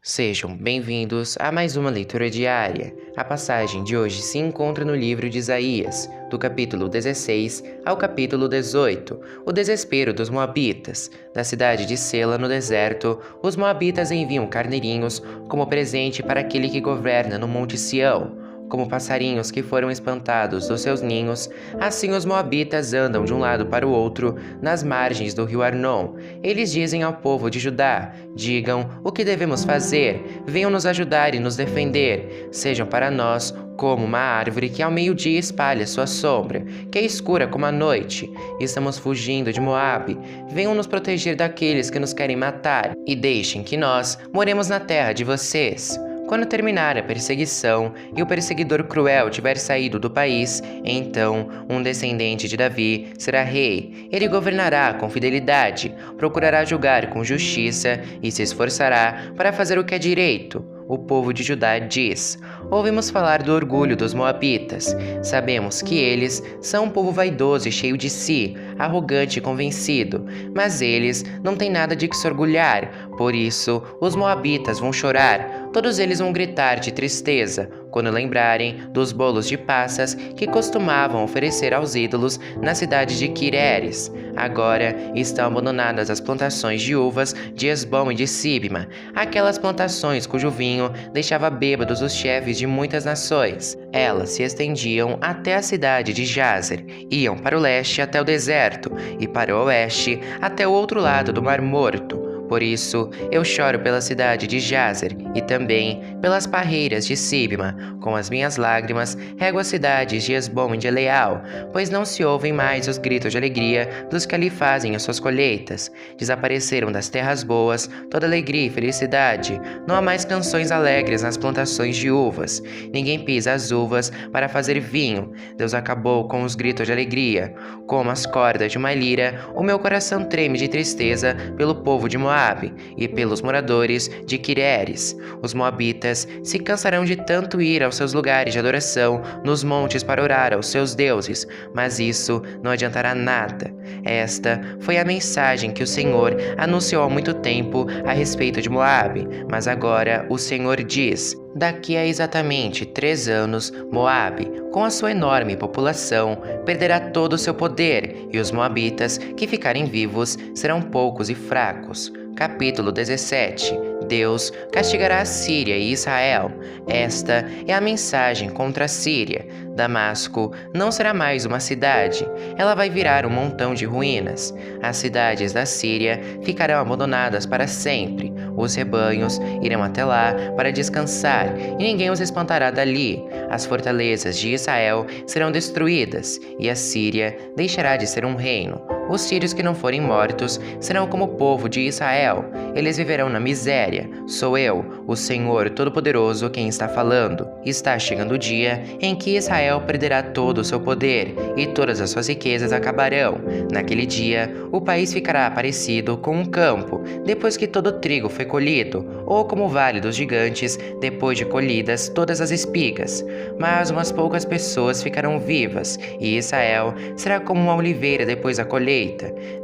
Sejam bem-vindos a mais uma leitura diária. A passagem de hoje se encontra no livro de Isaías, do capítulo 16 ao capítulo 18, o desespero dos Moabitas. Da cidade de Sela, no deserto, os Moabitas enviam carneirinhos como presente para aquele que governa no Monte Sião. Como passarinhos que foram espantados dos seus ninhos, assim os moabitas andam de um lado para o outro, nas margens do rio Arnon. Eles dizem ao povo de Judá: digam o que devemos fazer, venham nos ajudar e nos defender. Sejam para nós como uma árvore que ao meio-dia espalha sua sombra, que é escura como a noite. Estamos fugindo de Moabe. Venham nos proteger daqueles que nos querem matar, e deixem que nós moremos na terra de vocês. Quando terminar a perseguição e o perseguidor cruel tiver saído do país, então um descendente de Davi será rei. Ele governará com fidelidade, procurará julgar com justiça e se esforçará para fazer o que é direito. O povo de Judá diz: ouvimos falar do orgulho dos moabitas. Sabemos que eles são um povo vaidoso e cheio de si, arrogante e convencido. Mas eles não têm nada de que se orgulhar. Por isso, os moabitas vão chorar. Todos eles vão gritar de tristeza quando lembrarem dos bolos de passas que costumavam oferecer aos ídolos na cidade de Quireres. Agora estão abandonadas as plantações de uvas de Esbom e de Sibma, aquelas plantações cujo vinho deixava bêbados os chefes de muitas nações. Elas se estendiam até a cidade de Jazer, iam para o leste até o deserto e para o oeste até o outro lado do Mar Morto. Por isso, eu choro pela cidade de Jazer e também pelas parreiras de Sibma. Com as minhas lágrimas, rego as cidades de Esbom e de Eleal, pois não se ouvem mais os gritos de alegria dos que ali fazem as suas colheitas. Desapareceram das terras boas toda alegria e felicidade. Não há mais canções alegres nas plantações de uvas. Ninguém pisa as uvas para fazer vinho. Deus acabou com os gritos de alegria. Como as cordas de uma lira, o meu coração treme de tristeza pelo povo de Moabe e pelos moradores de Quireres. Os moabitas se cansarão de tanto ir aos seus lugares de adoração nos montes para orar aos seus deuses, mas isso não adiantará nada. Esta foi a mensagem que o Senhor anunciou há muito tempo a respeito de Moabe, mas agora o Senhor diz: daqui a exatamente 3 anos, Moabe, com a sua enorme população, perderá todo o seu poder, e os moabitas que ficarem vivos serão poucos e fracos. Capítulo 17. Deus castigará a Síria e Israel. Esta é a mensagem contra a Síria. Damasco não será mais uma cidade, ela vai virar um montão de ruínas. As cidades da Síria ficarão abandonadas para sempre. Os rebanhos irão até lá para descansar, e ninguém os espantará dali. As fortalezas de Israel serão destruídas, e a Síria deixará de ser um reino. Os sírios que não forem mortos serão como o povo de Israel. Eles viverão na miséria. Sou eu, o Senhor Todo-Poderoso, quem está falando. Está chegando o dia em que Israel perderá todo o seu poder e todas as suas riquezas acabarão. Naquele dia, o país ficará parecido com um campo, depois que todo o trigo foi colhido, ou como o vale dos gigantes, depois de colhidas todas as espigas. Mas umas poucas pessoas ficarão vivas, e Israel será como uma oliveira depois da colheita.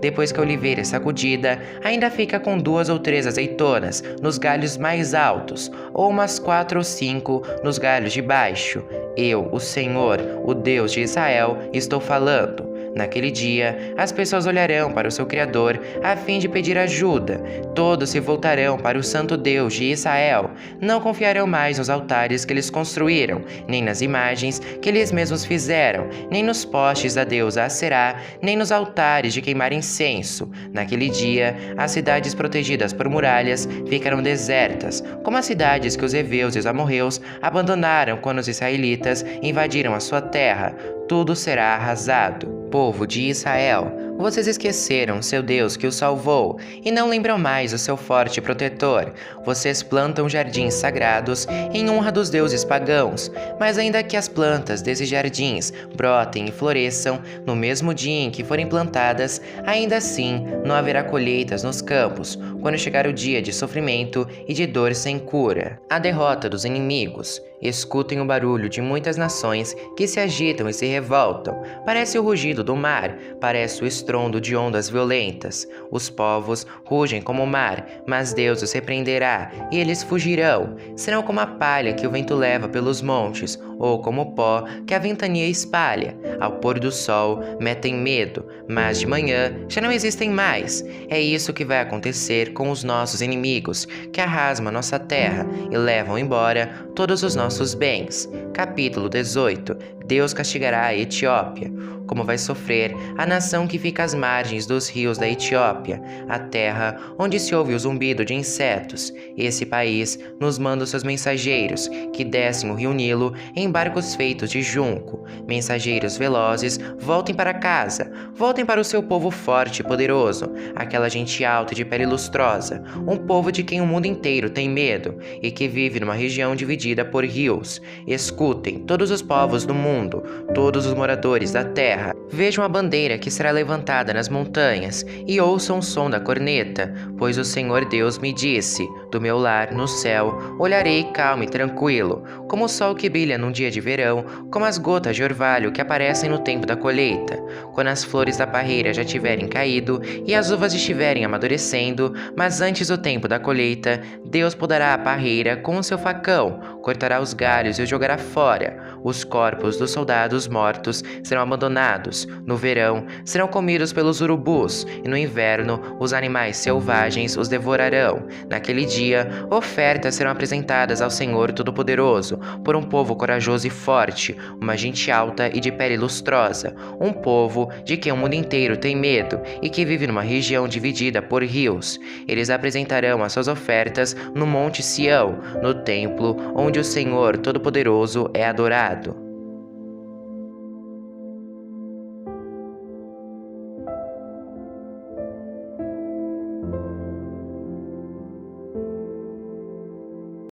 Depois que a oliveira é sacudida, ainda fica com 2 ou 3 azeitonas nos galhos mais altos, ou umas 4 ou 5 nos galhos de baixo. Eu, o Senhor, o Deus de Israel, estou falando. Naquele dia, as pessoas olharão para o seu Criador a fim de pedir ajuda. Todos se voltarão para o Santo Deus de Israel. Não confiarão mais nos altares que eles construíram, nem nas imagens que eles mesmos fizeram, nem nos postes da deusa Aserá, nem nos altares de queimar incenso. Naquele dia, as cidades protegidas por muralhas ficarão desertas, como as cidades que os heveus e os amorreus abandonaram quando os israelitas invadiram a sua terra. Tudo será arrasado. Povo de Israel, vocês esqueceram seu Deus que os salvou e não lembram mais o seu forte protetor. Vocês plantam jardins sagrados em honra dos deuses pagãos, mas ainda que as plantas desses jardins brotem e floresçam no mesmo dia em que forem plantadas, ainda assim não haverá colheitas nos campos, quando chegar o dia de sofrimento e de dor sem cura. A derrota dos inimigos. Escutem o barulho de muitas nações que se agitam e se revoltam. Parece o rugido do mar, parece o estrondo estrondo de ondas violentas. Os povos rugem como o mar, mas Deus os repreenderá, e eles fugirão. Serão como a palha que o vento leva pelos montes, ou como o pó que a ventania espalha. Ao pôr do sol, metem medo, mas de manhã já não existem mais. É isso que vai acontecer com os nossos inimigos, que arrasam a nossa terra e levam embora todos os nossos bens. Capítulo 18. Deus castigará a Etiópia. Como vai sofrer a nação que fica às margens dos rios da Etiópia, a terra onde se ouve o zumbido de insetos. Esse país nos manda os seus mensageiros, que descem o rio Nilo em barcos feitos de junco. Mensageiros velozes, voltem para casa, voltem para o seu povo forte e poderoso, aquela gente alta e de pele lustrosa, um povo de quem o mundo inteiro tem medo e que vive numa região dividida por rios. Escutem, todos os povos do mundo, todos os moradores da terra. Vejam a bandeira que será levantada nas montanhas e ouçam o som da corneta, pois o Senhor Deus me disse: do meu lar, no céu, olharei calmo e tranquilo, como o sol que brilha num dia de verão, como as gotas de orvalho que aparecem no tempo da colheita. Quando as flores da parreira já tiverem caído e as uvas estiverem amadurecendo, mas antes do tempo da colheita, Deus podará a parreira com o seu facão, cortará os galhos e os jogará fora. Os corpos dos soldados mortos serão abandonados. No verão, serão comidos pelos urubus, e no inverno, os animais selvagens os devorarão. Naquele dia, ofertas serão apresentadas ao Senhor Todo-Poderoso, por um povo corajoso e forte, uma gente alta e de pele lustrosa, um povo de quem o mundo inteiro tem medo e que vive numa região dividida por rios. Eles apresentarão as suas ofertas no Monte Sião, no templo onde o Senhor Todo-Poderoso é adorado.